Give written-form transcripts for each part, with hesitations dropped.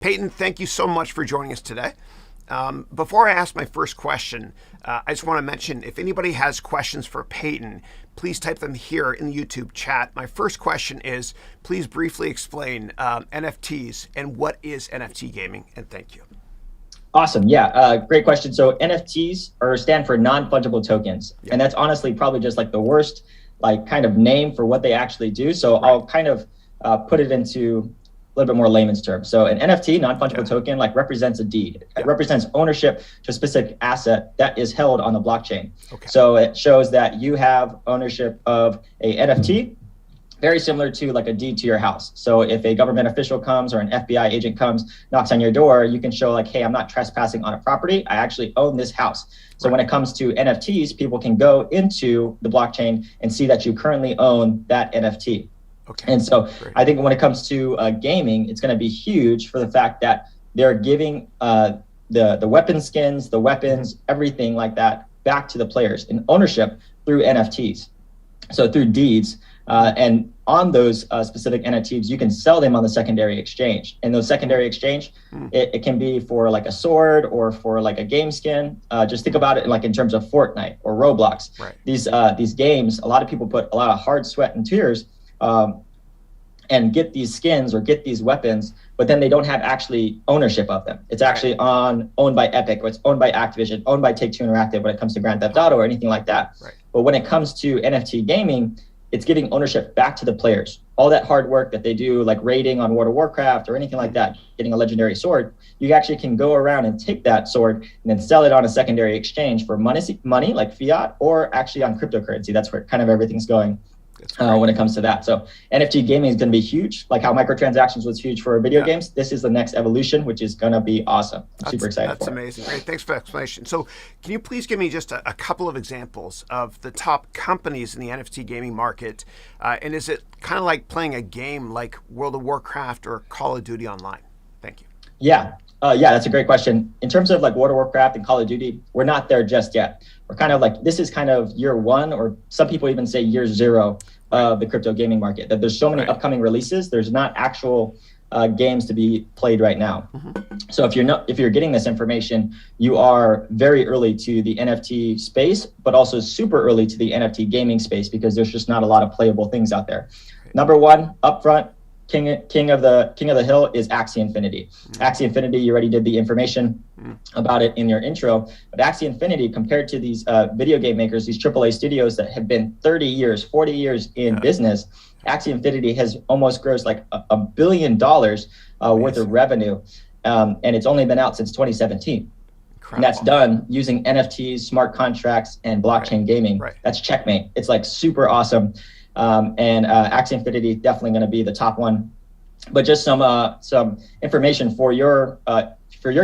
Peyton, thank you so much for joining us today. Before I ask my first question, I just want to mention if anybody has questions for Peyton, please type them here in the YouTube chat. My first question is, please briefly explain NFTs and what is NFT gaming, and thank you. Awesome. Yeah, great question. So NFTs stand for non-fungible tokens. Yeah. And that's honestly probably just like the worst kind of name for what they actually do. So I'll kind of put it into a little bit more layman's terms. So an NFT, non-fungible token, represents a deed. It represents ownership to a specific asset that is held on the blockchain. Okay. So it shows that you have ownership of a NFT, very similar to like a deed to your house. So if a government official comes or an FBI agent comes, knocks on your door, you can show like, hey, I'm not trespassing on a property. I actually own this house. So when it comes to NFTs, people can go into the blockchain and see that you currently own that NFT. Okay. And so Great. I think when it comes to gaming, it's going to be huge for the fact that they're giving the weapon skins, the weapons, everything like that back to the players in ownership through NFTs. So through deeds. And on those specific NFTs, you can sell them on the secondary exchange. And those secondary exchange, it can be for like a sword or for like a game skin. Just think about it like in terms of Fortnite or Roblox. Right. These games, a lot of people put a lot of hard sweat and tears and get these skins or get these weapons, but then they don't have actually ownership of them. It's actually owned by Epic, or it's owned by Activision, owned by Take-Two Interactive when it comes to Grand Theft Auto or anything like that. Right. But when it comes to NFT gaming, it's giving ownership back to the players. All that hard work that they do, like raiding on World of Warcraft or anything like that, getting a legendary sword, you actually can go around and take that sword and then sell it on a secondary exchange for money like fiat, or actually on cryptocurrency. That's where kind of everything's going when it comes to that. So NFT gaming is going to be huge, like how microtransactions was huge for video games. This is the next evolution, which is going to be awesome. I'm super excited for it. That's amazing. Great. Thanks for the explanation. So can you please give me just a couple of examples of the top companies in the NFT gaming market? And is it kind of like playing a game like World of Warcraft or Call of Duty Online? Thank you. Yeah, that's a great question. In terms of like World of Warcraft and Call of Duty, we're not there just yet. We're kind of like, this is kind of year one, or some people even say year zero of the crypto gaming market. That there's so many upcoming releases. There's not actual games to be played right now. So if you're getting this information, you are very early to the NFT space, but also super early to the NFT gaming space, because there's just not a lot of playable things out there. Number one, upfront, king of the hill is Axie Infinity. Axie Infinity, you already did the information about it in your intro, but Axie Infinity, compared to these video game makers, these AAA studios that have been 30 years, 40 years in business, Axie Infinity has almost grossed like $1 billion worth of revenue, and it's only been out since 2017. Incredible. And that's done using NFTs, smart contracts, and blockchain gaming. That's checkmate. It's like super awesome. And Axie Infinity definitely going to be the top one. But just some information for your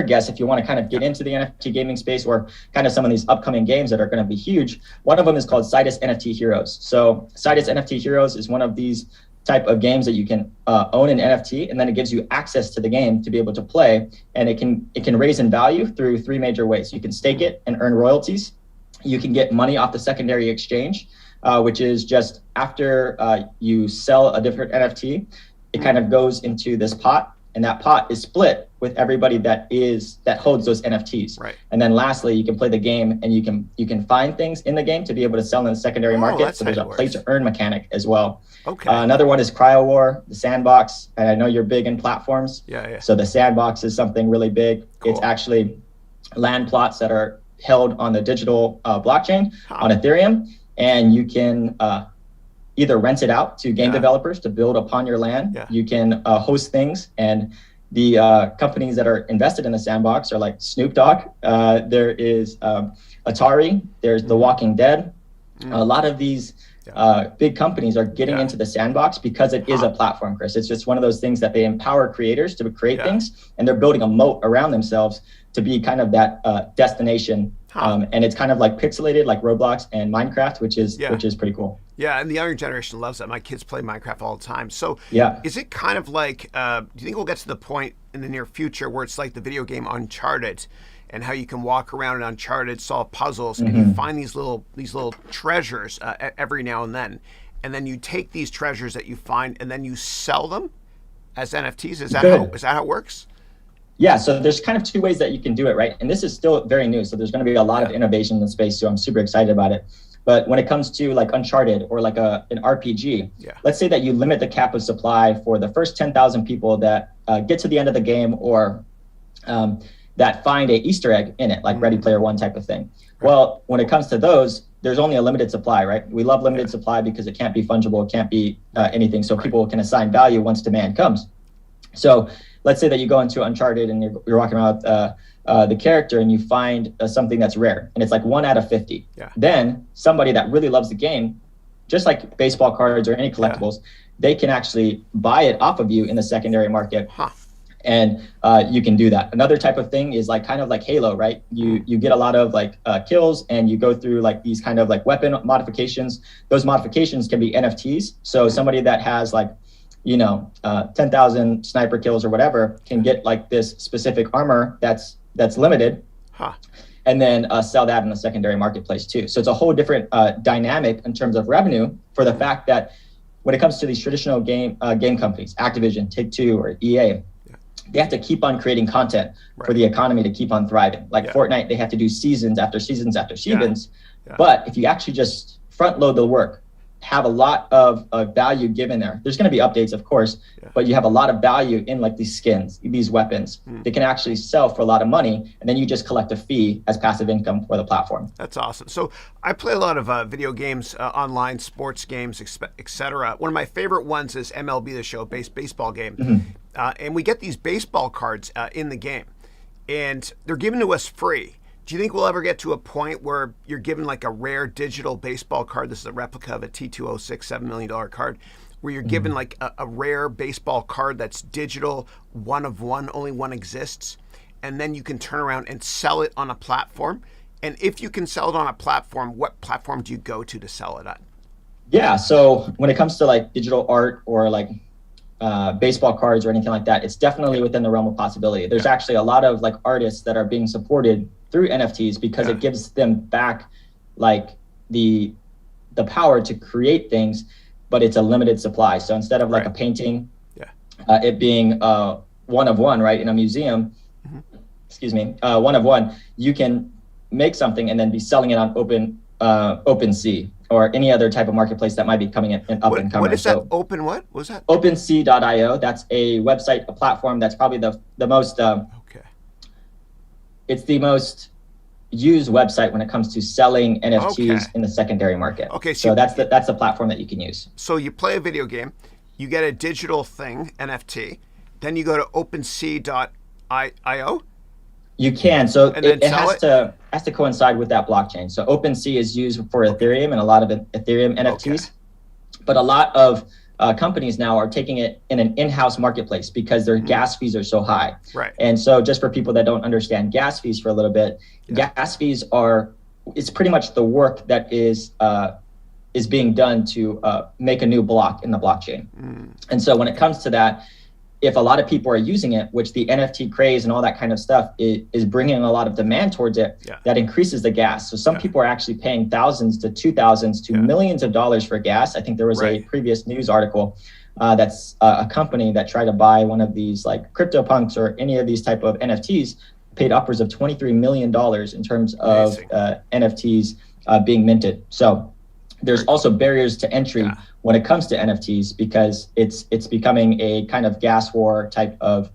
guests, if you want to kind of get into the NFT gaming space, or kind of some of these upcoming games that are going to be huge. One of them is called Sidus NFT Heroes. So Sidus NFT Heroes is one of these type of games that you can own an NFT, and then it gives you access to the game to be able to play. And it can raise in value through three major ways. You can stake it and earn royalties. You can get money off the secondary exchange, which is just after you sell a different NFT, it kind of goes into this pot, and that pot is split with everybody that holds those NFTs. Right. And then lastly, you can play the game, and you can find things in the game to be able to sell in the secondary market. So there's a play to earn mechanic as well. Okay. Another one is Cryo War, the Sandbox, and I know you're big in platforms. Yeah. So the Sandbox is something really big. Cool. It's actually land plots that are held on the digital blockchain on Ethereum. And you can either rent it out to game developers to build upon your land. You can host things, and the companies that are invested in the Sandbox are like Snoop Dogg. There is Atari. There's The Walking Dead. A lot of these big companies are getting into the Sandbox because it is a platform, Chris. It's just one of those things that they empower creators to create things, and they're building a moat around themselves to be kind of that destination. And it's kind of like pixelated, like Roblox and Minecraft, which is pretty cool. Yeah, and the younger generation loves that. My kids play Minecraft all the time. So is it kind of like, do you think we'll get to the point in the near future where it's like the video game Uncharted, and how you can walk around in Uncharted, solve puzzles, and you find these little treasures every now and then you take these treasures that you find and then you sell them as NFTs? Is that how it works? Yeah, so there's kind of two ways that you can do it, right? And this is still very new, so there's going to be a lot of innovation in the space, so I'm super excited about it. But when it comes to like Uncharted or like an RPG, let's say that you limit the cap of supply for the first 10,000 people that get to the end of the game, or that find a Easter egg in it, like Ready Player One type of thing. Right. Well, when it comes to those, there's only a limited supply, right? We love limited supply because it can't be fungible, it can't be anything, so people can assign value once demand comes. So let's say that you go into Uncharted and you're walking around the character and you find something that's rare, and it's like 1 out of 50. Then somebody that really loves the game, just like baseball cards or any collectibles, they can actually buy it off of you in the secondary market. And you can do that. Another type of thing is like kind of like Halo, right? You get a lot of like kills, and you go through like these kind of like weapon modifications. Those modifications can be NFTs. So somebody that has like 10,000 sniper kills or whatever can get like this specific armor that's limited, and then sell that in the secondary marketplace too. So it's a whole different dynamic in terms of revenue, for the fact that when it comes to these traditional game companies, Activision, Take-Two, or EA, they have to keep on creating content for the economy to keep on thriving. Like Fortnite, they have to do seasons after seasons after seasons. But if you actually just front load the work, have a lot of value given there. There's going to be updates, of course, but you have a lot of value in like these skins, these weapons. They can actually sell for a lot of money, and then you just collect a fee as passive income for the platform. That's awesome. So I play a lot of video games, online sports games, etc. One of my favorite ones is MLB The Show, baseball game. And we get these baseball cards in the game, and they're given to us free. Do you think we'll ever get to a point where you're given like a rare digital baseball card? This is a replica of a T206 $7 million card, where you're given like a rare baseball card that's digital, one of one, only one exists, and then you can turn around and sell it on a platform. And if you can sell it on a platform, what platform do you go to sell it on? Yeah, so when it comes to like digital art or like baseball cards or anything like that, it's definitely within the realm of possibility. There's actually a lot of like artists that are being supported through NFTs because it gives them back like the power to create things, but it's a limited supply. So instead of like a painting, it being one of one, right, in a museum, one of one, you can make something and then be selling it on OpenSea or any other type of marketplace that might be coming up and coming. What is that? Open what? What was that? OpenSea.io. That's a website, a platform that's probably the most it's the most used website when it comes to selling NFTs in the secondary market. So that's the platform that you can use. So you play a video game, you get a digital thing, NFT, then you go to OpenSea.io. You can. So it has to coincide with that blockchain. So OpenSea is used for Ethereum and a lot of Ethereum NFTs, but a lot of companies now are taking it in an in-house marketplace because their gas fees are so high. And so just for people that don't understand gas fees for a little bit, gas fees it's pretty much the work that is being done to make a new block in the blockchain. And so when it comes to that, if a lot of people are using it, which the NFT craze and all that kind of stuff is bringing a lot of demand towards it, that increases the gas. So some people are actually paying thousands to $2,000s to millions of dollars for gas. I think there was a previous news article that's a company that tried to buy one of these like CryptoPunks or any of these type of NFTs, paid upwards of $23 million in terms of NFTs being minted. So there's also barriers to entry when it comes to NFTs because it's becoming a kind of gas war type of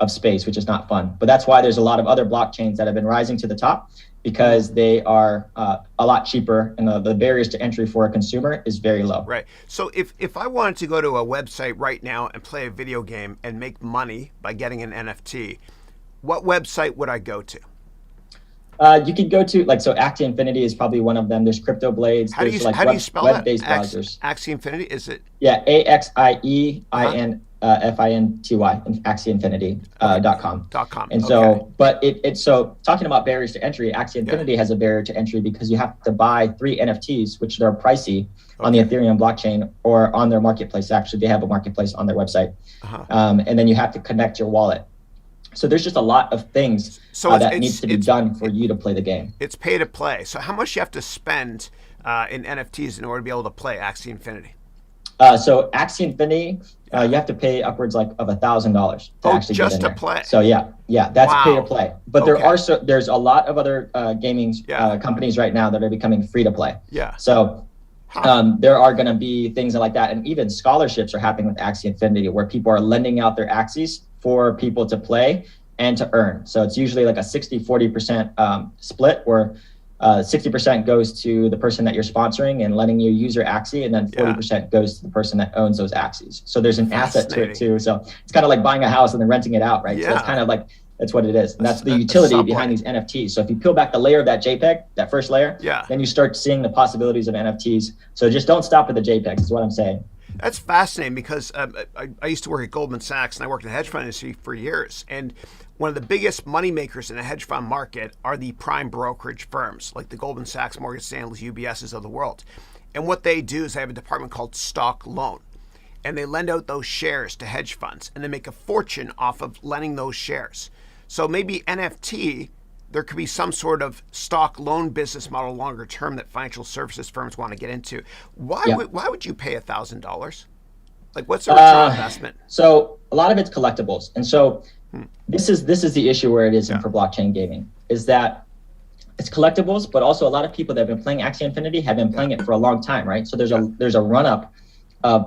space, which is not fun. But that's why there's a lot of other blockchains that have been rising to the top because they are a lot cheaper and the barriers to entry for a consumer is very low. Right. So if I wanted to go to a website right now and play a video game and make money by getting an NFT, what website would I go to? You could go to so Axie Infinity is probably one of them. There's Crypto Blades. How do you spell web-based that? browsers. Axie Infinity, is it? Yeah, AXIEINFINTY, AxieInfinity.com. And so, but so talking about barriers to entry, Axie Infinity has a barrier to entry because you have to buy 3 NFTs, which are pricey on the Ethereum blockchain or on their marketplace. Actually, they have a marketplace on their website. And then you have to connect your wallet. So there's just a lot of things that needs to be done for you to play the game. It's pay to play. So how much you have to spend in NFTs in order to be able to play Axie Infinity? So Axie Infinity, you have to pay upwards like of $1,000 to actually get in to there. play. So that's pay to play. But there's a lot of other gaming companies right now that are becoming free to play. Yeah. So there are going to be things like that, and even scholarships are happening with Axie Infinity, where people are lending out their Axies for people to play and to earn. So it's usually like a 60-40% split, where 60% goes to the person that you're sponsoring and letting you use your Axie, and then 40% goes to the person that owns those Axies. So there's an asset to it too. So it's kind of like buying a house and then renting it out, right? So it's kind of like, that's what it is. And that's the utility behind these NFTs. So if you peel back the layer of that JPEG, that first layer, then you start seeing the possibilities of NFTs. So just don't stop at the JPEG is what I'm saying. That's fascinating, because I used to work at Goldman Sachs, and I worked in the hedge fund industry for years. And one of the biggest money makers in the hedge fund market are the prime brokerage firms, like the Goldman Sachs, Morgan Stanley's, UBS's of the world. And what they do is they have a department called stock loan. And they lend out those shares to hedge funds, and they make a fortune off of lending those shares. So maybe NFT, there could be some sort of stock loan business model longer term that financial services firms want to get into. Why would you pay $1,000? Like, what's the return on investment? So a lot of it's collectibles. And so this is the issue where it is for blockchain gaming, is that it's collectibles, but also a lot of people that have been playing Axie Infinity have been playing it for a long time, right? So there's a run-up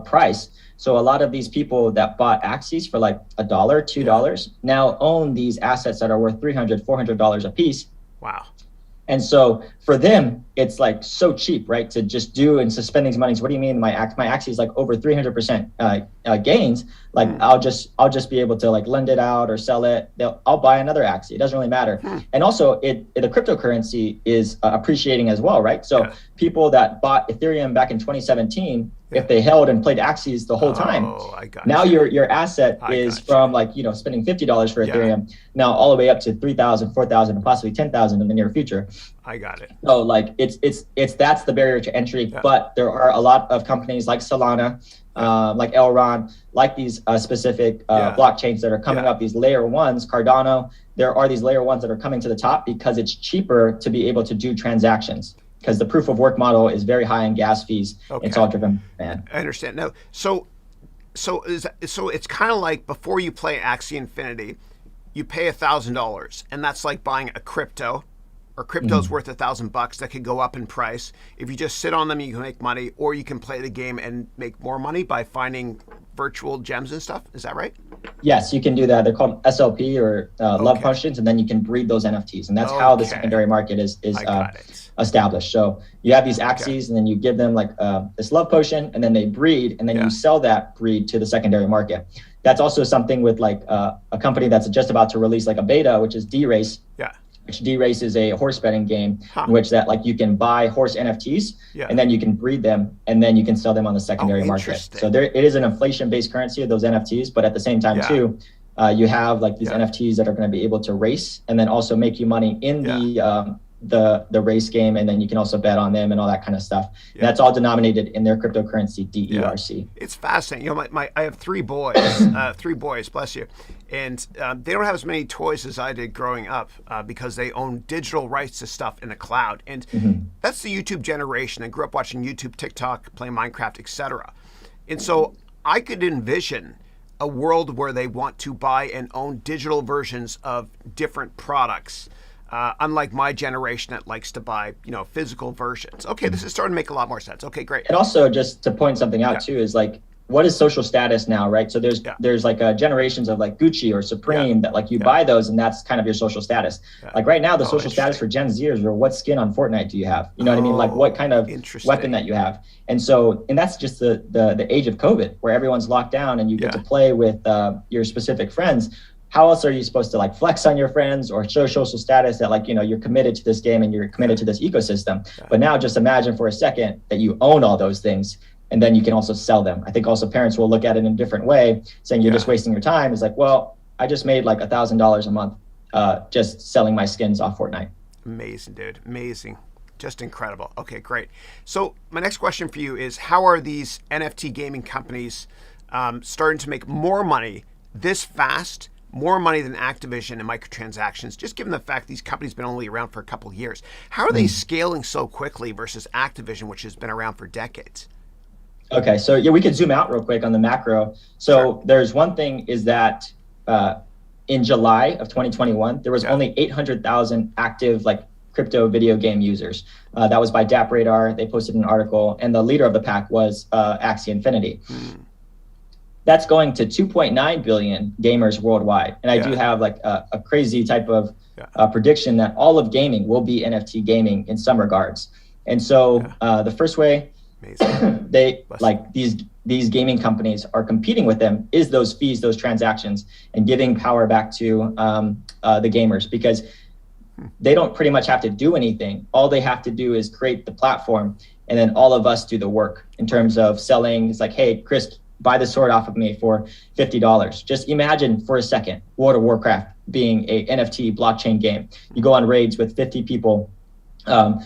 price. So a lot of these people that bought Axies for like $1, $2 now own these assets that are worth $300, $400 a piece. Wow. And so for them, it's like so cheap, right, to just do and suspend these monies. What do you mean my Axie is like over 300% gains? Like I'll just be able to like lend it out or sell it. I'll buy another Axie. It doesn't really matter. And also the cryptocurrency is appreciating as well, right? So people that bought Ethereum back in 2017, if they held and played Axies the whole time, now your asset is from like, spending $50 for Ethereum now all the way up to 3,000, 4,000, and possibly 10,000 in the near future. I got it. So like it's that's the barrier to entry, but there are a lot of companies like Solana, like Elrond, like these specific blockchains that are coming up, these layer ones, Cardano. There are these layer ones that are coming to the top because it's cheaper to be able to do transactions, because the proof of work model is very high in gas fees. It's all driven, man. I understand. Now, so it's kind of like before you play Axie Infinity, you pay $1,000, and that's like buying a crypto, or crypto's worth $1,000 that could go up in price. If you just sit on them, you can make money, or you can play the game and make more money by finding virtual gems and stuff. Is that right? Yes, you can do that. They're called SLP or love potions, and then you can breed those NFTs, and that's how the secondary market is established. So you have these Axies, and then you give them like this love potion, and then they breed, and then you sell that breed to the secondary market. That's also something with like a company that's just about to release like a beta, which is D-Race. Which D-Race is a horse betting game in which that like you can buy horse NFTs and then you can breed them and then you can sell them on the secondary market. So it is an inflation-based currency of those NFTs, but at the same time too, you have like these NFTs that are going to be able to race and then also make you money in the race game, and then you can also bet on them and all that kind of stuff. And that's all denominated in their cryptocurrency, DERC. It's fascinating. I have three boys, bless you, and they don't have as many toys as I did growing up because they own digital rights to stuff in the cloud. And that's the YouTube generation. I grew up watching YouTube, TikTok, playing Minecraft, etc. And so I could envision a world where they want to buy and own digital versions of different products. Unlike my generation that likes to buy, physical versions. Okay, this is starting to make a lot more sense. Okay, great. And also, just to point something out too, is like, what is social status now, right? So there's like generations of like Gucci or Supreme that like you buy those, and that's kind of your social status. Like right now, the social status for Gen Zers are what skin on Fortnite do you have? You know what I mean? Like what kind of weapon that you have. And that's just the age of COVID, where everyone's locked down and you get to play with your specific friends. How else are you supposed to like flex on your friends or show social status that like, you're committed to this game and you're committed to this ecosystem? But now just imagine for a second that you own all those things, and then you can also sell them. I think also parents will look at it in a different way, saying you're just wasting your time. It's like, well, I just made like $1,000 a month just selling my skins off Fortnite. Amazing, dude. Amazing. Just incredible. Okay, great. So my next question for you is, how are these NFT gaming companies starting to make more money this fast? More money than Activision and microtransactions, just given the fact these companies have been only around for a couple of years. How are they scaling so quickly versus Activision, which has been around for decades? Okay, so yeah, we could zoom out real quick on the macro. So there's one thing is that in July of 2021, there was only 800,000 active like crypto video game users. That was by DApp Radar. They posted an article, and the leader of the pack was Axie Infinity. That's going to 2.9 billion gamers worldwide. And I do have like a crazy type of prediction that all of gaming will be NFT gaming in some regards. And so the first way they like these gaming companies are competing with them is those fees, those transactions, and giving power back to the gamers, because they don't pretty much have to do anything. All they have to do is create the platform, and then all of us do the work in terms of selling. It's like, hey, Chris, buy the sword off of me for $50. Just imagine for a second World of Warcraft being a NFT blockchain game. You go on raids with 50 people on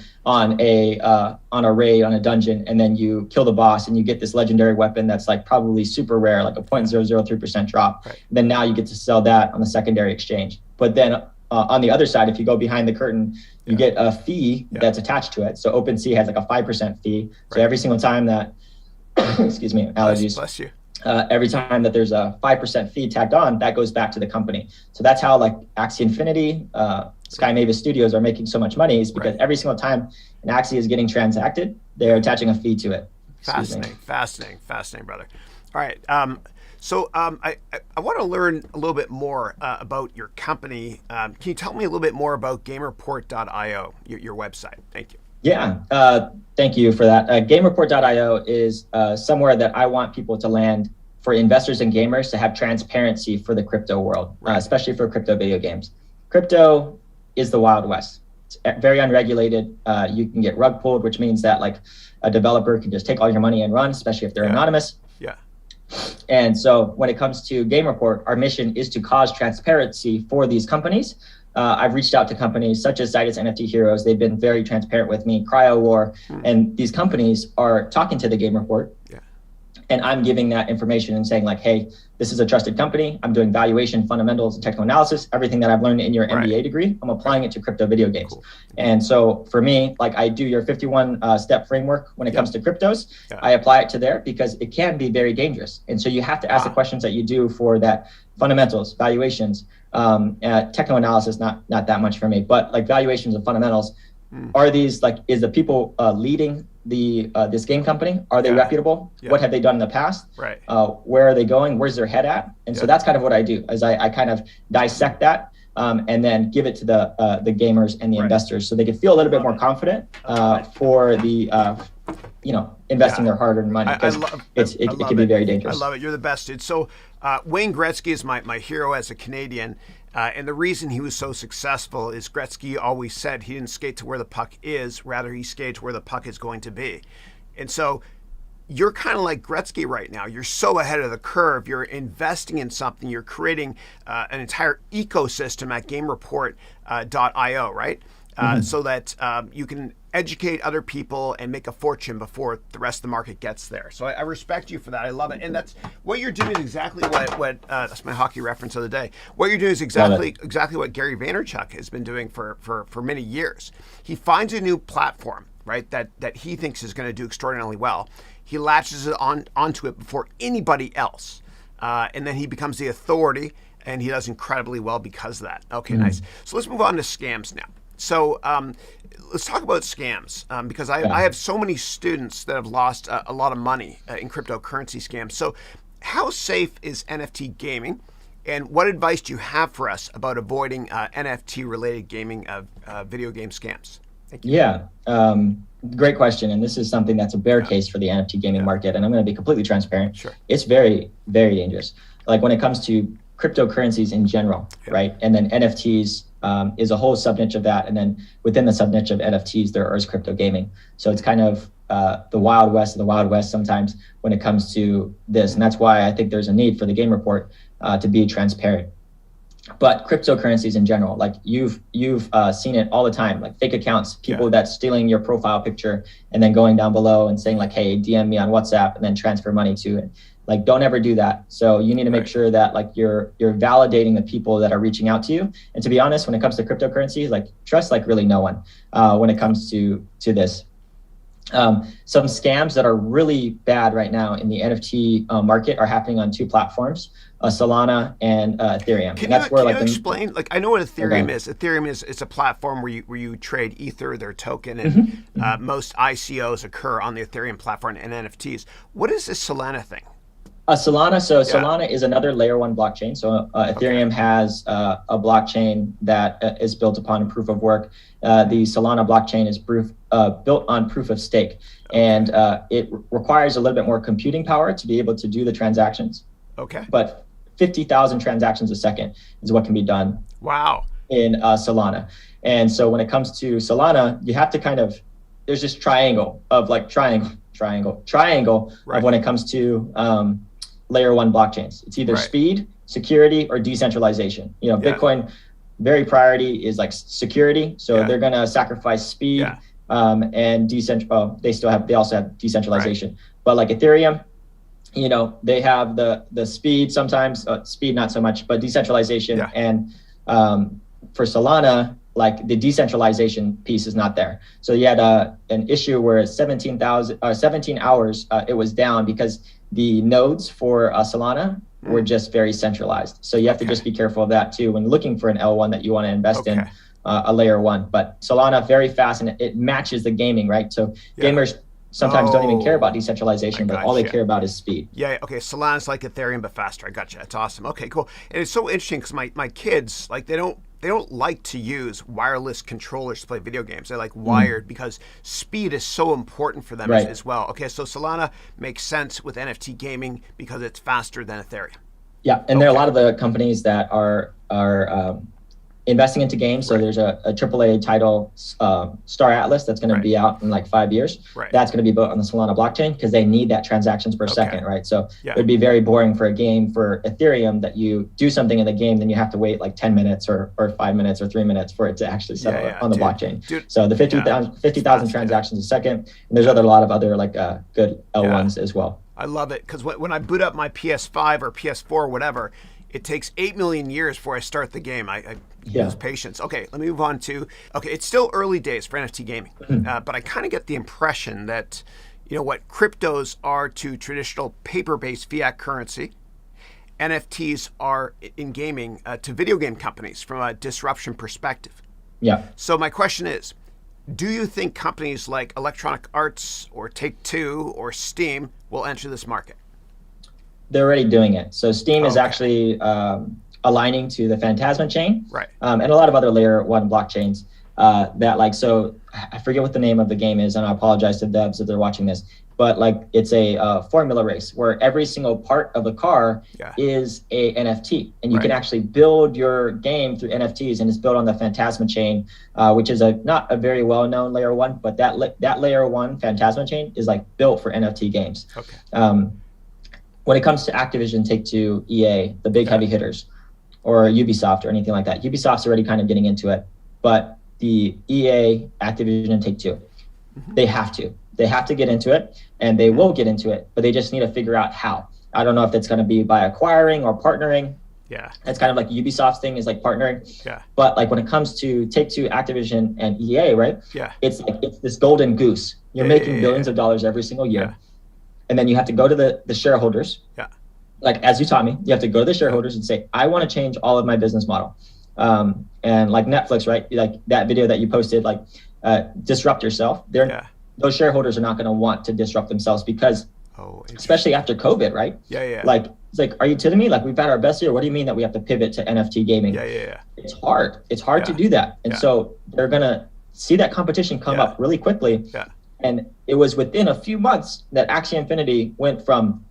a raid on a dungeon, and then you kill the boss and you get this legendary weapon that's like probably super rare, like a 0.003% drop. Then now you get to sell that on the secondary exchange. But then on the other side, if you go behind the curtain, you get a fee that's attached to it. So OpenSea has like a 5% fee. So every single time that excuse me, allergies. Bless you. Every time that there's a 5% fee tagged on, that goes back to the company. So that's how like Axie Infinity, Sky Mavis Studios are making so much money, is because every single time an Axie is getting transacted, they're attaching a fee to it. Fascinating, brother. All right. So I want to learn a little bit more about your company. Can you tell me a little bit more about GameReport.io, your website? Thank you. Yeah, thank you for that. GameReport.io is somewhere that I want people to land for investors and gamers to have transparency for the crypto world, especially for crypto video games. Crypto is the Wild West. It's very unregulated. You can get rug pulled, which means that like a developer can just take all your money and run, especially if they're anonymous. And so when it comes to Game Report, our mission is to cause transparency for these companies. I've reached out to companies such as Zydus NFT Heroes. They've been very transparent with me, Cryo War, and these companies are talking to the Game Report. And I'm giving that information and saying like, hey, this is a trusted company. I'm doing valuation, fundamentals, and technical analysis. Everything that I've learned in your MBA degree, I'm applying it to crypto video games. And so for me, like I do your 51 step framework when it comes to cryptos. I apply it to there because it can be very dangerous. And so you have to ask the questions that you do for that: fundamentals, valuations, technical analysis, not that much for me, but like valuations and fundamentals. Are these like, is the people leading this game company, are they reputable? What have they done in the past? Where are they going? Where's their head at? And so that's kind of what I do, is I kind of dissect that and then give it to the gamers and the investors, so they can feel a little bit more confident for the investing their hard-earned money, because it can be very dangerous. I love it. You're the best, dude. So Wayne Gretzky is my hero as a Canadian. And the reason he was so successful is Gretzky always said he didn't skate to where the puck is, rather he skates where the puck is going to be. And so you're kind of like Gretzky right now. You're so ahead of the curve. You're investing in something. You're creating an entire ecosystem at GameReport.io, right? So that you can educate other people and make a fortune before the rest of the market gets there. So I respect you for that. I love it. And that's what you're doing is exactly what that's my hockey reference of the day. What you're doing is exactly what Gary Vaynerchuk has been doing for many years. He finds a new platform, right, that he thinks is going to do extraordinarily well. He latches it onto it before anybody else. And then he becomes the authority, and he does incredibly well because of that. Okay, nice. So let's move on to scams now. So let's talk about scams, because I have so many students that have lost a lot of money in cryptocurrency scams. So how safe is NFT gaming, and what advice do you have for us about avoiding NFT-related gaming video game scams? Thank you. Yeah, great question. And this is something that's a bear case for the NFT gaming market. And I'm going to be completely transparent. Sure. It's very, very dangerous. Like when it comes to cryptocurrencies in general, right? And then NFTs is a whole subniche of that. And then within the subniche of NFTs, there is crypto gaming. So it's kind of the Wild West of the Wild West sometimes when it comes to this. And that's why I think there's a need for the Game Report to be transparent. But cryptocurrencies in general, like you've seen it all the time, like fake accounts, people that's stealing your profile picture and then going down below and saying like, hey, DM me on WhatsApp, and then transfer money to it. Like, don't ever do that. So you need to make sure that like you're validating the people that are reaching out to you. And to be honest, when it comes to cryptocurrency, like trust like really no one when it comes to this. Some scams that are really bad right now in the NFT market are happening on two platforms, Solana and Ethereum. Can and that's you, where can you explain? Like, I know what Ethereum is. Ethereum is a platform where you trade Ether, their token, and most ICOs occur on the Ethereum platform and NFTs. What is this Solana thing? Solana is another layer one blockchain. So Ethereum has a blockchain that is built upon proof of work. The Solana blockchain is built on proof of stake, and it requires a little bit more computing power to be able to do the transactions. Okay. But 50,000 transactions a second is what can be done. Wow. In Solana. And so when it comes to Solana, you have to there's this triangle of of when it comes to layer one blockchains. It's either speed, security, or decentralization. Bitcoin, very priority is like security. So they're going to sacrifice speed and they also have decentralization. But like Ethereum, they have the speed sometimes, speed not so much, but decentralization. And for Solana, like the decentralization piece is not there. So you had an issue where 17 hours it was down because the nodes for Solana were just very centralized. So you have to just be careful of that too when looking for an L1 that you want to invest in a layer one. But Solana, very fast, and it matches the gaming, right? So gamers sometimes don't even care about decentralization, but all they care about is speed. Yeah, okay, Solana's like Ethereum, but faster. I gotcha. That's awesome. Okay, cool. And it's so interesting because my kids, like, they don't like to use wireless controllers to play video games. They're like wired because speed is so important for them as well. Okay, so Solana makes sense with NFT gaming because it's faster than Ethereum. Yeah, and there are a lot of the companies that are investing into games. So there's a AAA title, Star Atlas, that's going to be out in like 5 years. That's going to be built on the Solana blockchain because they need that transactions per second, right? So it would be very boring for a game for Ethereum that you do something in the game, then you have to wait like 10 minutes or 5 minutes or 3 minutes for it to actually settle on the blockchain. So the 50,000 transactions a second, and there's a lot of other like good L1s as well. I love it because when I boot up my PS5 or PS4 or whatever, it takes 8 million years before I start the game. I use patience. Okay, let me move on to, it's still early days for NFT gaming, but I kind of get the impression that, what cryptos are to traditional paper-based fiat currency, NFTs are in gaming to video game companies from a disruption perspective. Yeah. So my question is, do you think companies like Electronic Arts or Take-Two or Steam will enter this market? They're already doing it. So Steam is actually aligning to the Phantasma chain, and a lot of other layer one blockchains so I forget what the name of the game is, and I apologize to devs if they're watching this, but like it's a formula race where every single part of the car is a NFT, and you can actually build your game through NFTs, and it's built on the Phantasma chain, which is not a very well-known layer one, but that layer one Phantasma chain is like built for NFT games. When it comes to Activision, Take-Two, EA, the big heavy hitters, or Ubisoft or anything like that, Ubisoft's already kind of getting into it. But the EA, Activision, and Take-Two, they have to get into it, and they will get into it, but they just need to figure out how. I don't know if that's going to be by acquiring or partnering. That's kind of like Ubisoft's thing is like partnering. But like when it comes to Take-Two, Activision, and EA, right? It's this golden goose. You're making billions of dollars every single year. And then you have to go to the shareholders. Like, as you taught me, you have to go to the shareholders and say, I want to change all of my business model. And like Netflix, right? Like that video that you posted, like disrupt yourself. Those shareholders are not going to want to disrupt themselves because, especially after COVID, right? Like, it's like, are you kidding me? Like, we've had our best year. What do you mean that we have to pivot to NFT gaming? It's hard. It's hard to do that. And so they're going to see that competition come up really quickly. And it was within a few months that Axie Infinity went from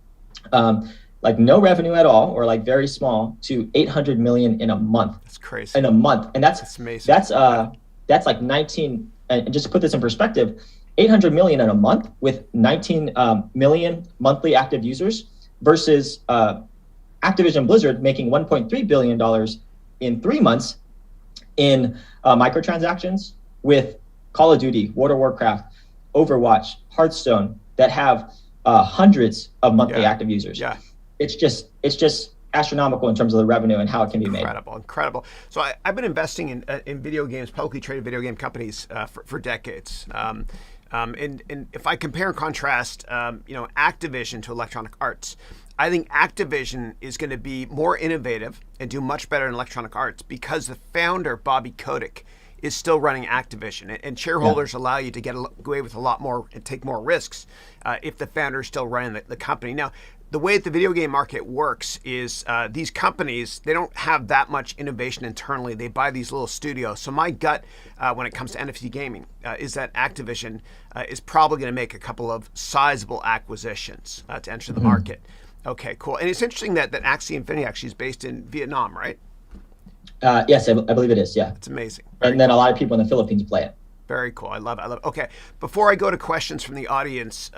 like no revenue at all, or like very small, to 800 million in a month. That's crazy. In a month, and that's amazing. That's like 19. And just to put this in perspective, 800 million in a month with 19 million monthly active users versus Activision Blizzard making 1.3 billion dollars in 3 months in microtransactions with Call of Duty, World of Warcraft, Overwatch, Hearthstone that have hundreds of monthly active users. It's just astronomical in terms of the revenue and how it can be made. Incredible. So I've been investing in video games, publicly traded video game companies for decades. And if I compare and contrast, Activision to Electronic Arts, I think Activision is going to be more innovative and do much better in Electronic Arts because the founder, Bobby Kotick, is still running Activision. And shareholders allow you to get away with a lot more and take more risks if the founder is still running the company. Now, the way that the video game market works is these companies, they don't have that much innovation internally. They buy these little studios. So my gut when it comes to NFT gaming is that Activision is probably going to make a couple of sizable acquisitions to enter the market. Okay, cool. And it's interesting that Axie Infinity actually is based in Vietnam, right? Yes, I believe it is, yeah. It's amazing. And then a lot of people in the Philippines play it. Very cool. I love it. Okay, before I go to questions from the audience,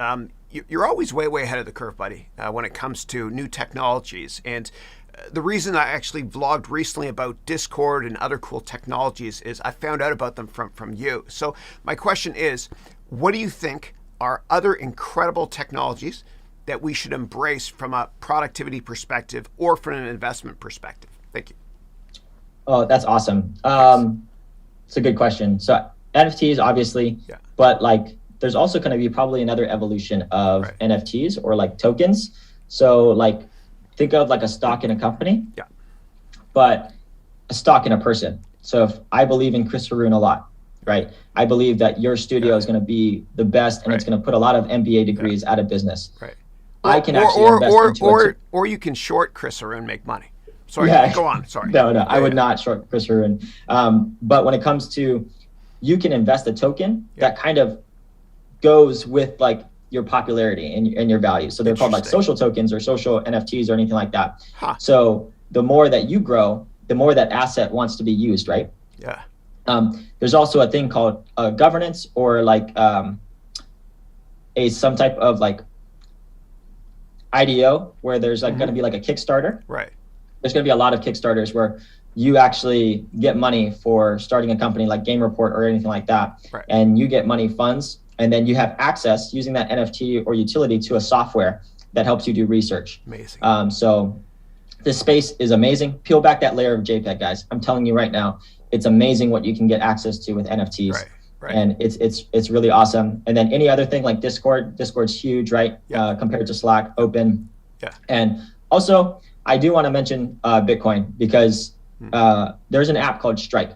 you're always way ahead of the curve, buddy, when it comes to new technologies. And the reason I actually vlogged recently about Discord and other cool technologies is I found out about them from you. So my question is, what do you think are other incredible technologies that we should embrace from a productivity perspective or from an investment perspective? Thank you. Oh, that's awesome. It's a good question. So NFTs, obviously, but like there's also going to be probably another evolution of NFTs or like tokens. So like think of like a stock in a company, but a stock in a person. So if I believe in Chris Haroun a lot, right? I believe that your studio is going to be the best and it's going to put a lot of MBA degrees out of business. Right. I can actually invest into it. Or you can short Chris Haroun, make money. Sorry, go on. Sorry. No, I would not short Chris Haroun. But when it comes to, you can invest a token that kind of goes with like your popularity and your value. So they're called like social tokens or social NFTs or anything like that. So the more that you grow, the more that asset wants to be used, right? Yeah. There's also a thing called governance or like some type of like IDO where there's like going to be like a Kickstarter. Right. There's going to be a lot of Kickstarters where you actually get money for starting a company like Game Report or anything like that. Right. And you get money funds and then you have access using that NFT or utility to a software that helps you do research. Amazing. So this space is amazing. Peel back that layer of JPEG, guys. I'm telling you right now, it's amazing what you can get access to with NFTs. Right. And it's really awesome. And then any other thing like Discord's huge, right? Compared to Slack, open. Yeah. And also, I do want to mention Bitcoin because there's an app called Strike.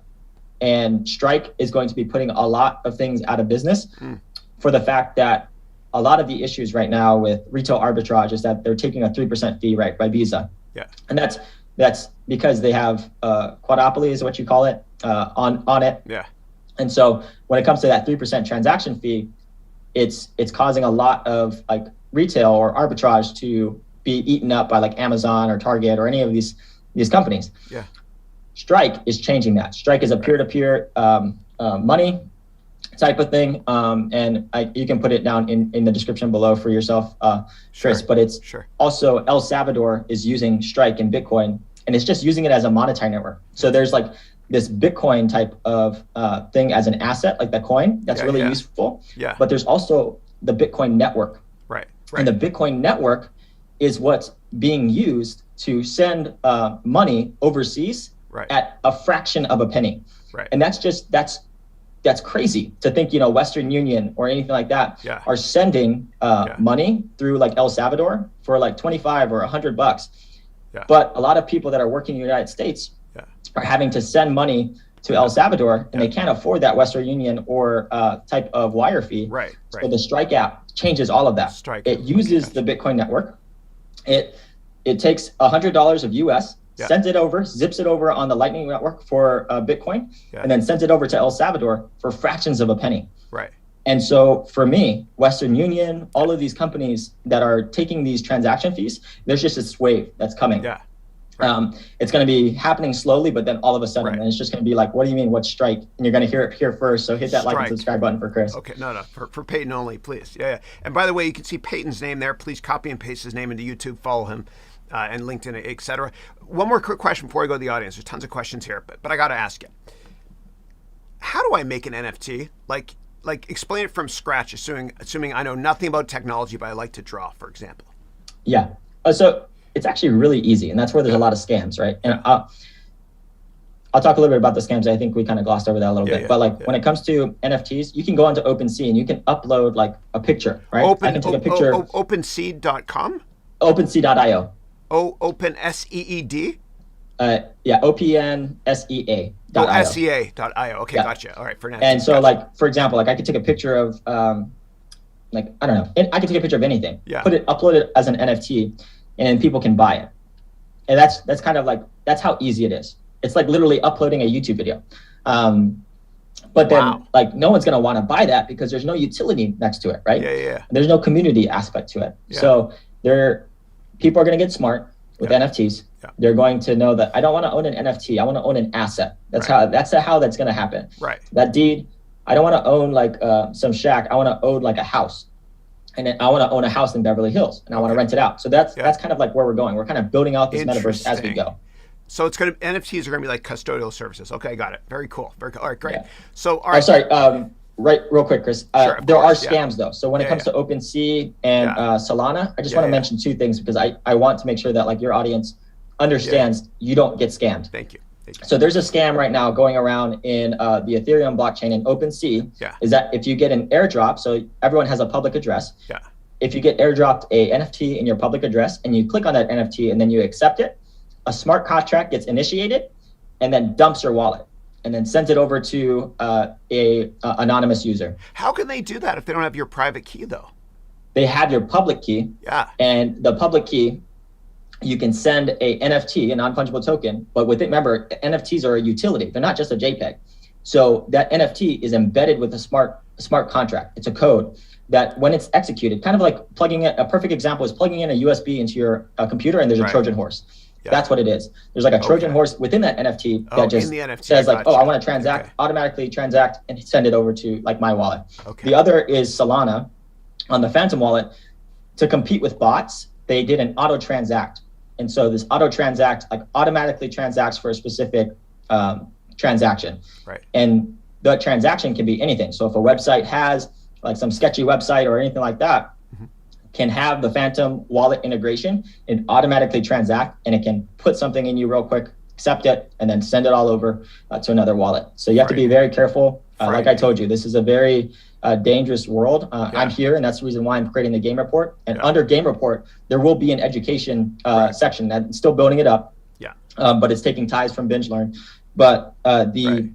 And Strike is going to be putting a lot of things out of business for the fact that a lot of the issues right now with retail arbitrage is that they're taking a 3% fee, right, by Visa. Yeah. And that's because they have quadropoly is what you call it on it. Yeah. And so when it comes to that 3% transaction fee, it's causing a lot of like retail or arbitrage to be eaten up by like Amazon or Target or any of these companies. Yeah. Strike is changing that. Strike is a peer-to-peer money type of thing. And you can put it down in the description below for yourself, Chris, but it's also El Salvador is using Strike and Bitcoin, and it's just using it as a monetary network. So there's like this Bitcoin type of thing as an asset, like the coin, that's really useful. Yeah. But there's also the Bitcoin network. Right. And the Bitcoin network is what's being used to send money overseas at a fraction of a penny. Right. And that's crazy to think, Western Union or anything like that are sending money through like El Salvador for like 25 or $100. Yeah. But a lot of people that are working in the United States are having to send money to El Salvador and they can't afford that Western Union or type of wire fee. Right. So the Strike app changes all of that. It uses the Bitcoin network. It takes $100 of US, sends it over, zips it over on the Lightning Network for Bitcoin, and then sends it over to El Salvador for fractions of a penny. Right. And so for me, Western Union, all of these companies that are taking these transaction fees, there's just this wave that's coming. Yeah. It's going to be happening slowly, but then all of a sudden, and it's just going to be like, what do you mean, what's Strike? And you're going to hear it here first. So hit that like and subscribe button for Chris. Okay, no, for Peyton only, please. Yeah. And by the way, you can see Peyton's name there. Please copy and paste his name into YouTube, follow him, and LinkedIn, etc. One more quick question before I go to the audience. There's tons of questions here, but I got to ask you, how do I make an NFT? Like explain it from scratch, assuming I know nothing about technology, but I like to draw, for example. Yeah. So it's actually really easy, and that's where there's a lot of scams, right? And I'll talk a little bit about the scams. I think we kind of glossed over that a little bit. But like when it comes to NFTs, you can go onto OpenSea and you can upload like a picture, right? I can take a picture. OpenSea.com? OpenSea.io. OpenSEED? OPNSEA.io. Oh, SEA.io. Okay, gotcha. All right, for now. And so like, for example, like I could take a picture of like, I don't know, I could take a picture of anything, upload it as an NFT, and people can buy it. And that's kind of like, that's how easy it is. It's like literally uploading a YouTube video. But then like no one's going to want to buy that because there's no utility next to it, right? Yeah. There's no community aspect to it. Yeah. So people are going to get smart with NFTs. Yeah. They're going to know that I don't want to own an NFT. I want to own an asset. That's how that's going to happen. Right. That deed, I don't want to own like some shack. I want to own like a house. And then I want to own a house in Beverly Hills and I want to rent it out. So that's kind of like where we're going. We're kind of building out this metaverse as we go. So NFTs are going to be like custodial services. Okay, got it. Very cool. Very cool. All right, great. Yeah. So, all right. Sorry, right, real quick, Chris. There are scams though. So when it comes to OpenSea and Solana, I just want to mention two things because I want to make sure that like your audience understands you don't get scammed. Thank you. So there's a scam right now going around in the Ethereum blockchain in OpenSea. Is that if you get an airdrop, so everyone has a public address. Yeah. If you get airdropped a NFT in your public address and you click on that NFT and then you accept it, a smart contract gets initiated and then dumps your wallet and then sends it over to a anonymous user. How can they do that if they don't have your private key though? They have your public key. Yeah. And the public key, you can send a NFT, a non-fungible token, but with it, remember, NFTs are a utility. They're not just a JPEG. So that NFT is embedded with a smart contract. It's a code that when it's executed, kind of like plugging in, a perfect example is plugging in a USB into your computer and there's a Trojan horse. Yeah. That's what it is. There's like a Trojan horse within that NFT that just says like, I want to transact, automatically transact and send it over to like my wallet. Okay. The other is Solana on the Phantom wallet. To compete with bots, they did an auto transact. And so this auto transact like automatically transacts for a specific transaction. Right. And the transaction can be anything. So if a website has like some sketchy website or anything like that, can have the Phantom wallet integration and automatically transact, and it can put something in you real quick, accept it, and then send it all over to another wallet. So you have to be very careful. Like I told you, this is a very dangerous world. I'm here, and that's the reason why I'm creating the Game Report. And under Game Report, there will be an education section that's still building it up. Yeah. But it's taking ties from Binge Learn. But the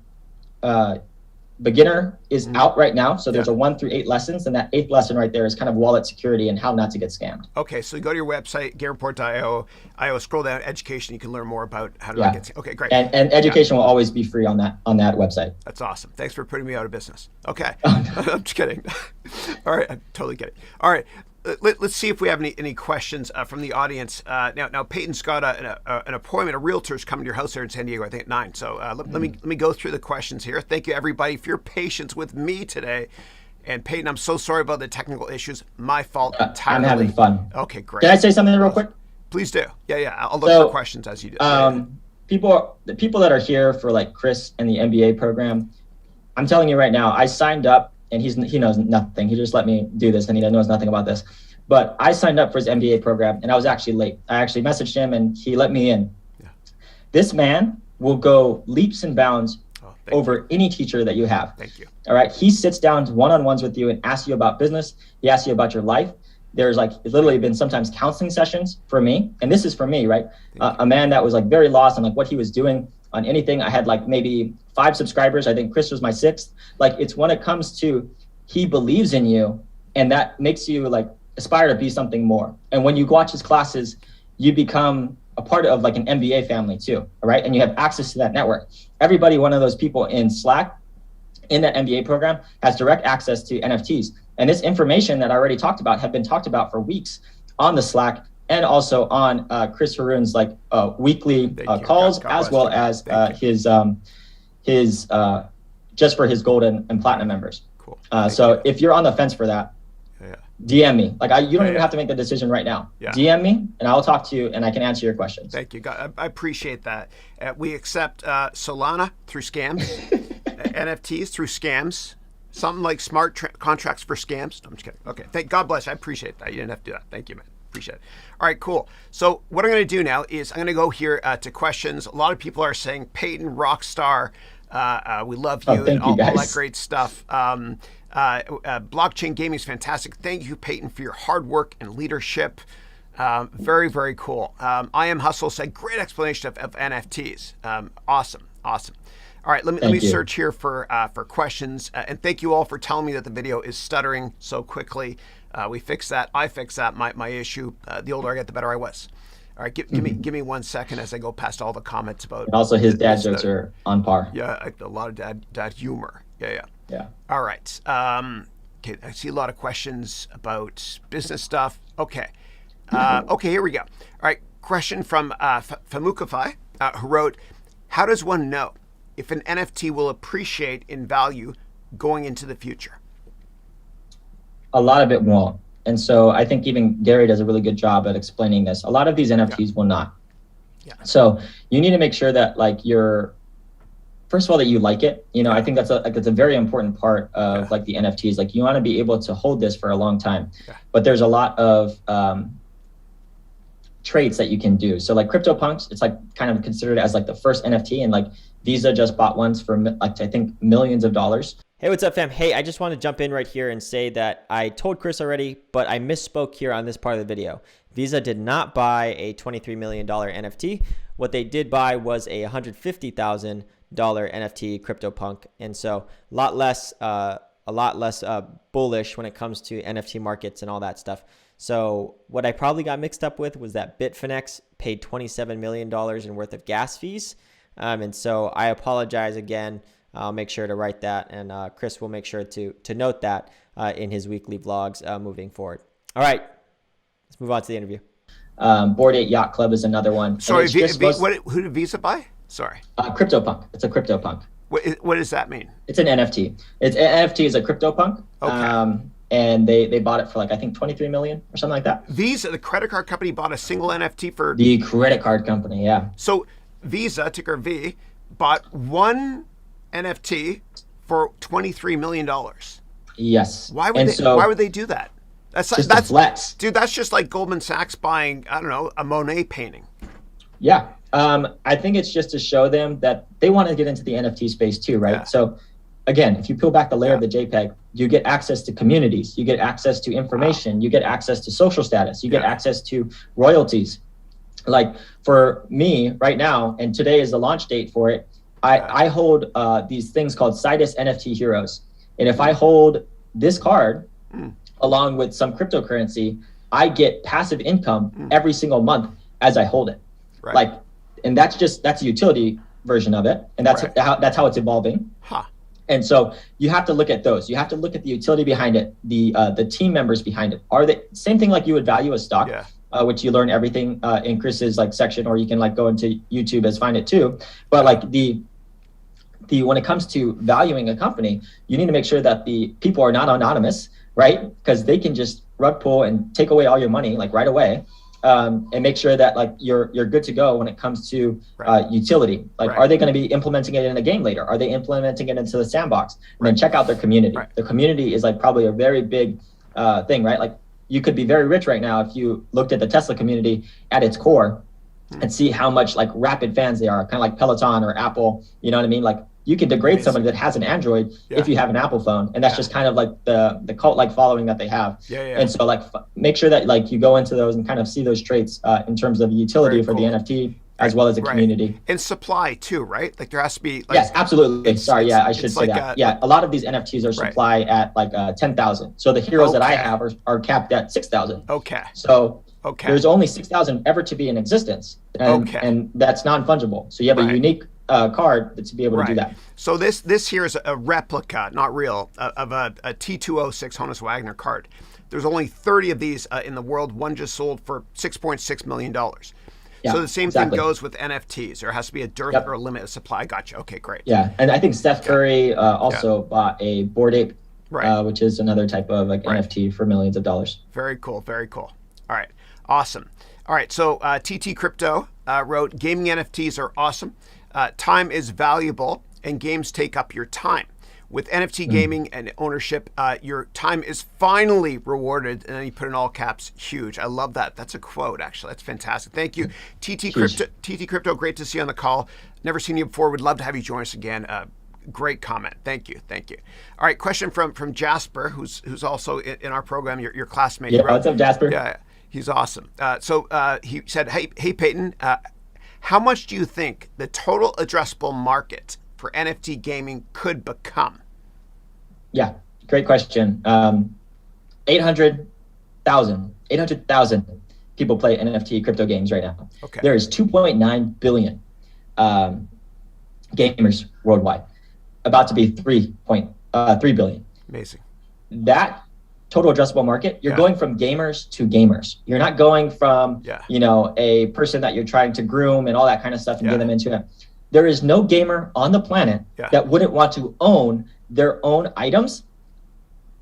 beginner is out right now. So there's a 1 through 8 lessons. And that 8th lesson right there is kind of wallet security and how not to get scammed. Okay. So you go to your website, gamereport.io, scroll down education. You can learn more about how to not get scammed. Okay, great. And education will always be free on that website. That's awesome. Thanks for putting me out of business. Okay. I'm just kidding. All right. I'm totally kidding. All right. Let's see if we have any questions from the audience. Now Peyton's got an appointment. A realtor's coming to your house here in San Diego, I think at 9. So let me go through the questions here. Thank you everybody for your patience with me today. And Peyton, I'm so sorry about the technical issues. My fault entirely. I'm having fun. Okay, great. Can I say something real quick? Please do. Yeah. I'll look for questions as you do. The people that are here for like Chris and the MBA program, I'm telling you right now, I signed up. And he knows nothing. He just let me do this, and he knows nothing about this. But I signed up for his MBA program, and I was actually late. I actually messaged him, and he let me in. Yeah. This man will go leaps and bounds over any teacher that you have. Thank you. All right. He sits down one-on-ones with you and asks you about business. He asks you about your life. There's like literally been sometimes counseling sessions for me, and this is for me, right? A man that was like very lost on like what he was doing on anything. I had like maybe 5 subscribers. I think Chris was my 6th. Like it's when it comes to he believes in you, and that makes you like aspire to be something more. And when you watch his classes, you become a part of like an MBA family too, all right? And you have access to that network. Everybody, one of those people in Slack in that MBA program has direct access to NFTs. And this information that I already talked about have been talked about for weeks on the Slack and also on Chris Haroun's like weekly calls, as well as his just for his gold and platinum members. Cool. So if you're on the fence for that, DM me. Like you don't even have to make the decision right now. DM me and I'll talk to you and I can answer your questions. Thank you. I appreciate that. We accept Solana through scams, NFTs through scams, something like smart contracts for scams. No, I'm just kidding. Okay. God bless. I appreciate that. You didn't have to do that. Thank you, man. Appreciate it. All right, cool. So what I'm going to do now is I'm going to go here to questions. A lot of people are saying, Peyton, rock star, we love you, and all that great stuff. Blockchain gaming is fantastic. Thank you, Peyton, for your hard work and leadership. Very, very cool. I Am Hustle said, great explanation of NFTs. Awesome. All right, let me search here for questions. And thank you all for telling me that the video is stuttering so quickly. We fixed that. I fixed that. My issue. The older I get, the better I was. All right, give me 1 second as I go past all the comments about. And also, his dad jokes are on par. Yeah, a lot of dad humor. Yeah. All right. Okay, I see a lot of questions about business stuff. Okay. Okay, here we go. All right, question from Famukafai, who wrote, how does one know if an NFT will appreciate in value going into the future? A lot of it won't. And so I think even Gary does a really good job at explaining this. A lot of these NFTs will not. Yeah. So you need to make sure that first of all, that you like it. I think that's a very important part of like the NFTs. Like, you want to be able to hold this for a long time, but there's a lot of traits that you can do. So like CryptoPunks, it's like kind of considered as like the first NFT, and like Visa just bought ones for like, I think, millions of dollars. Hey, what's up, fam? Hey, I just want to jump in right here and say that I told Chris already, but I misspoke here on this part of the video. Visa did not buy a $23 million NFT. What they did buy was a $150,000 NFT CryptoPunk. And so a lot less bullish when it comes to NFT markets and all that stuff. So what I probably got mixed up with was that Bitfinex paid $27 million in worth of gas fees. And so I apologize again. I'll make sure to write that, and Chris will make sure to note that in his weekly vlogs moving forward. All right, let's move on to the interview. Bored Ape Yacht Club is another one. Sorry, who did Visa buy? Sorry. CryptoPunk. It's a CryptoPunk. What does that mean? It's an NFT. An NFT is a CryptoPunk. Okay. And they bought it for like, I think, 23 million or something like that. Visa, the credit card company, bought a single NFT for... The credit card company, yeah. So Visa, ticker V, bought one NFT for $23 million. Yes. Why would they do that? That's flex. Dude, that's just like Goldman Sachs buying, I don't know, a Monet painting. Yeah. I think it's just to show them that they want to get into the NFT space too, right? Yeah. So again, if you peel back the layer of the JPEG, you get access to communities, you get access to information, you get access to social status, you get access to royalties. Like for me right now, and today is the launch date for it, I hold these things called Citus NFT Heroes. And if I hold this card along with some cryptocurrency, I get passive income every single month as I hold it. Right. And that's a utility version of it. And that's how it's evolving. Huh. And so you have to look at those. You have to look at the utility behind it, the team members behind it. Are they same thing like you would value a stock? Yeah. Which you learn everything in Chris's section, or you can go into YouTube as find it too. But when it comes to valuing a company, you need to make sure that the people are not anonymous, right? Because they can just rug pull and take away all your money right away, and make sure that you're good to go when it comes to utility. Are they going to be implementing it in a game later? Are they implementing it into the sandbox? And then check out their community. Right. The community is probably a very big thing, right? You could be very rich right now if you looked at the Tesla community at its core and see how much rapid fans they are, kind of like Peloton or Apple. You know what I mean? You can degrade somebody that has an Android if you have an Apple phone, and that's just kind of the cult following that they have. And so make sure that you go into those and kind of see those traits in terms of utility for the NFT as well as the community. And supply too, right? There has to be yes, absolutely. Sorry, I should say that. A lot of these NFTs are supply at 10,000. So the heroes that I have are capped at 6,000. Okay. So there's only 6,000 ever to be in existence, and that's non-fungible. So you have a unique card to be able to do that. So this here is a replica, not real, of a T206 Honus Wagner card. There's only 30 of these in the world. One just sold for $6.6 million. Yeah, so the same thing goes with NFTs. There has to be a dearth or a limit of supply. Gotcha. Okay, great. Yeah, and I think Steph Curry also bought a Bored Ape, which is another type of NFT for millions of dollars. Very cool. Very cool. All right. Awesome. All right. So TT Crypto wrote, gaming NFTs are awesome. Time is valuable and games take up your time. with NFT gaming and ownership, your time is finally rewarded. And then you put in all caps, huge. I love that. That's a quote, actually. That's fantastic. Thank you. TT Crypto, great to see you on the call. Never seen you before. Would love to have you join us again. Great comment. Thank you. All right, question from Jasper, who's also in our program, your classmate. Yeah, what's up, Jasper? Yeah, he's awesome. So he said, hey Peyton, how much do you think the total addressable market for NFT gaming could become? Yeah, great question. 800,000 people play NFT crypto games right now. Okay. There is 2.9 billion gamers worldwide, about to be 3 billion. Amazing. That total addressable market, you're going from gamers to gamers. You're not going from, a person that you're trying to groom and all that kind of stuff and get them into it. There is no gamer on the planet that wouldn't want to own their own items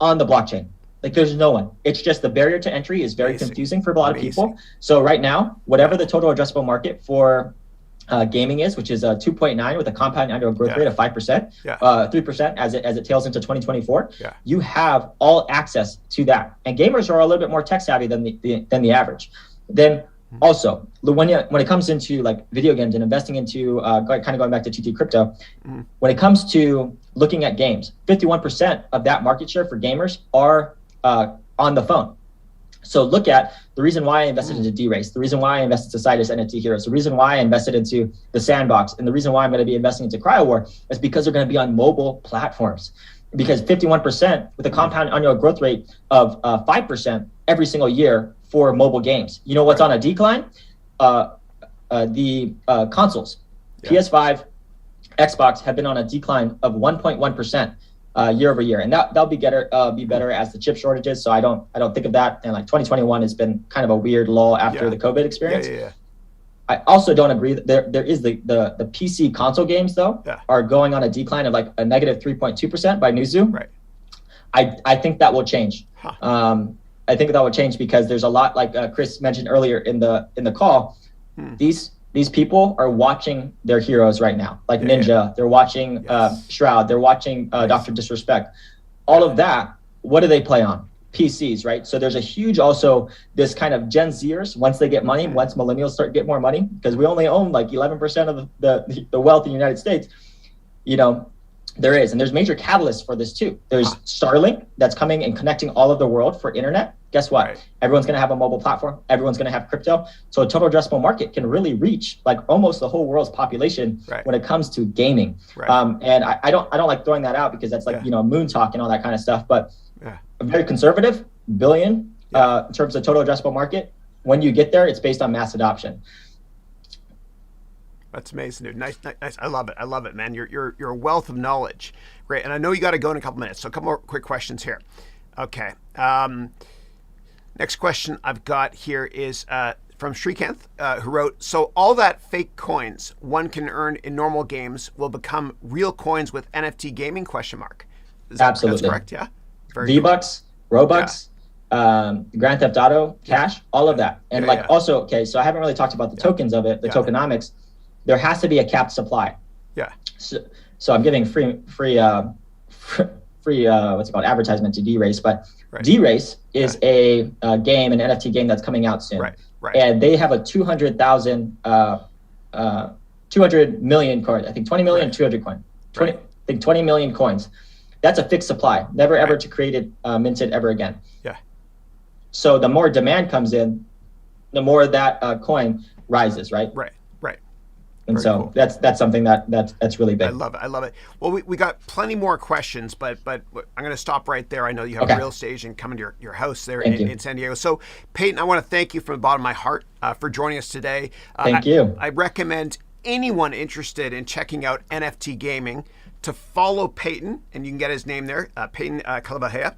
on the blockchain. Like, there's no one. It's just the barrier to entry is very confusing for a lot of people. So right now, whatever the total addressable market for gaming is, which is 2.9 with a compound annual growth rate of 5%, 3% as it tails into 2024. You have all access to that, and gamers are a little bit more tech savvy than the average. Then also, when it comes into like video games and investing into kind of going back to TT Crypto, when it comes to looking at games, 51% of that market share for gamers are on the phone. So look at the reason why I invested into D-Race, the reason why I invested into Citus NFT Heroes, the reason why I invested into the Sandbox, and the reason why I'm going to be investing into CryoWar is because they're going to be on mobile platforms. Because 51% with a compound annual growth rate of 5% every single year for mobile games. You know what's on a decline? The consoles, PS5, Xbox have been on a decline of 1.1%. Year over year, and that'll be better as the chip shortages. So I don't think of that. And like 2021 has been kind of a weird lull after the COVID experience. I also don't agree that there is the PC console games though are going on a decline of like a negative 3.2% by Newzoo. Right. I think that will change. I think that will change because there's a lot, like Chris mentioned earlier in the call. These people are watching their heroes right now, like Ninja. They're watching Shroud. They're watching Dr. Disrespect. All of that, what do they play on? PCs, right? So there's a huge also this kind of Gen Zers, once they get money, once millennials start to get more money, because we only own like 11% of the wealth in the United States, there is. And there's major catalysts for this too. There's Starlink that's coming and connecting all of the world for internet. Guess what? Everyone's going to have a mobile platform. Everyone's going to have crypto. So a total addressable market can really reach like almost the whole world's population when it comes to gaming. And I don't like throwing that out because that's like, moon talk and all that kind of stuff. But a very conservative billion in terms of total addressable market. When you get there, it's based on mass adoption. That's amazing, dude. Nice. I love it, man. You're a wealth of knowledge. Great. And I know you got to go in a couple minutes. So a couple more quick questions here. Okay. Next question I've got here is from Srikanth, who wrote, so all that fake coins one can earn in normal games will become real coins with NFT gaming ? Absolutely. That's correct, yeah? V-Bucks, Robux, Grand Theft Auto, Cash, all of that. And also, okay, so I haven't really talked about the tokens of it, the tokenomics. There has to be a capped supply. So I'm giving free what's it called, advertisement to D-Race, but D-Race is a game, an NFT game that's coming out soon. And they have a 200 million coins. I think 20 million, 200 coin. I think 20 million coins. That's a fixed supply, never ever to create it minted ever again. So the more demand comes in, the more that coin rises, right? And very so cool. That's something that's really big. I love it. Well, we got plenty more questions, but I'm going to stop right there. I know you have a real estate agent coming to your house there in San Diego. So, Peyton, I want to thank you from the bottom of my heart for joining us today. Thank you. I recommend anyone interested in checking out NFT gaming to follow Peyton, and you can get his name there, Peyton Calabahea,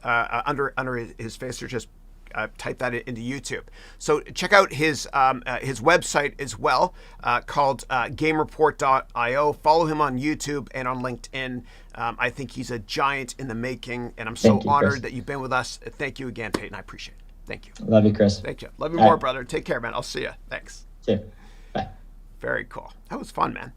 under his face, or just type that into YouTube. So check out his website as well, called GameReport.io. Follow him on YouTube and on LinkedIn. I think he's a giant in the making, and I'm so honored that you've been with us. Thank you again, Peyton. I appreciate it. Thank you. Love you, Chris. Thank you. Love you more, brother. Take care, man. I'll see you. Thanks. See you. Bye. Very cool. That was fun, man.